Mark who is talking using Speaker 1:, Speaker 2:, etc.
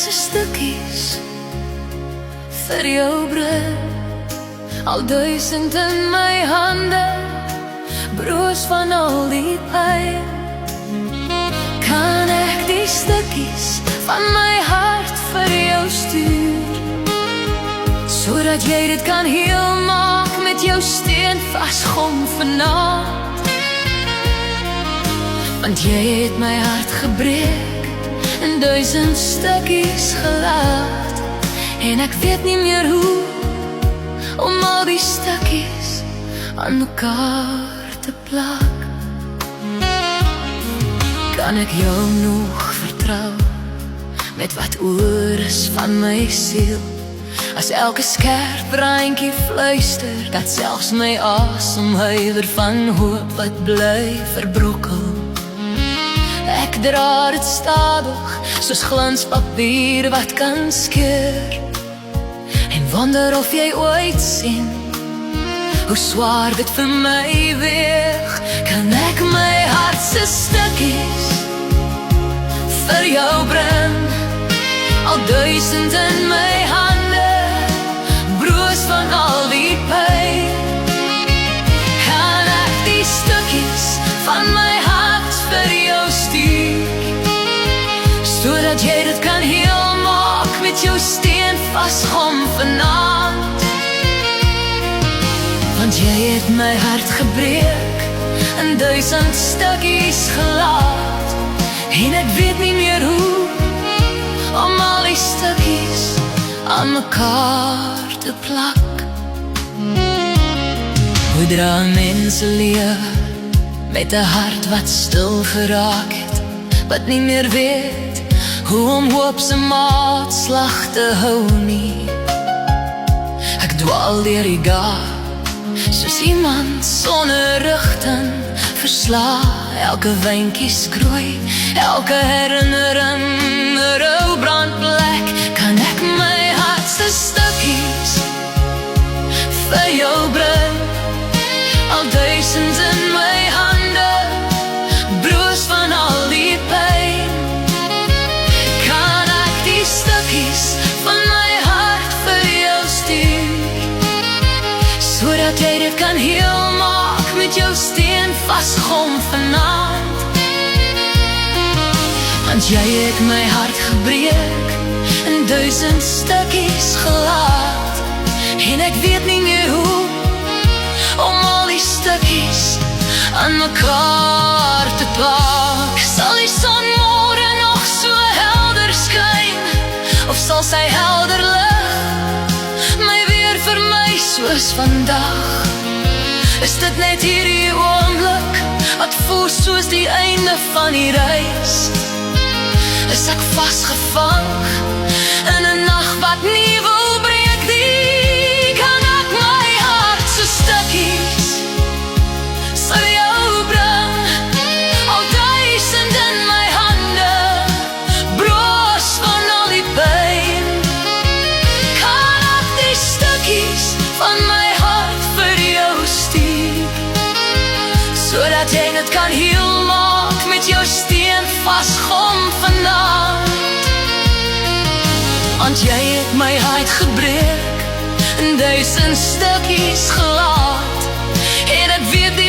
Speaker 1: duisend stukkies vir jou bring, al duisend in my hande, broos van al die pyn. Kan ek die stukkies van my hart vir jou stuur, sodat jy dit kan heel maak met jou steen vasgom vanaand. Want jy het my hart gebreek en duisend stukkies gelaat, en ek weet nie meer hoe om al die stukkies aan mekaar te plak. Kan ek jou nog vertrou met wat oor is van my siel, as elke skerp reintjie fluister dat selfs my asem huiwer van hoop wat bly verbrokkel. Ek dra dit stadig soos glanspapier wat kan skeur, en wonder of jy ooit sien hoe swaar dit vir my weeg. Kan ek my hart se stukkies vir jou bring, al duisend in my hande, broos van al die pyn. Kan ek die stukkies van my hart vir jou stuur, sodat jy dit kan heel maak met jou steen vasgom vanaand. Want jy het my hart gebreek en duisend stukkies gelaat, en ek weet nie meer hoe om al die stukkies aan mekaar te plak. Hoe dra mense lewe met 'n hart wat stil geraak het, wat nie meer weet hoe om hoop se maatslag te hou nie. Ek dwaal deur die gaar soos iemand sonder rigting, versla elke windjie skroei, elke herinnering 'n rou brandplek. Kan ek my hart se stukkies vir jou bring, al duisend in my hande, broos van al die pyn. Kan ek die stukkies van my hart vir jou stuur, sodat jy dit kan heel maak met jou steen vasgom vanaand. Want jy het my hart gebreek en duisend stukkies gelaat, en ek weet nie meer hoe om al die stukkies aan mekaar te plak. Sal die son môre nog so helder skyn, of sal sy helder lig my weer vermy soos vandag? Is dit net hierdie oomblik wat voel soos die einde van die reis? Is ek vasgevang in 'n nag wat nie wil breek nie? Kan ek my hart se stukkies vir jou bring, al duisend in my hande, broos van al die pyn. Kan ek die stukkies van my hart vir jou stuur, sodat jy dit kan heel maak met jou steen vasgom vanaand. Want jy het my hart gebreek en duisend stukkies gelaat, en ek weet nie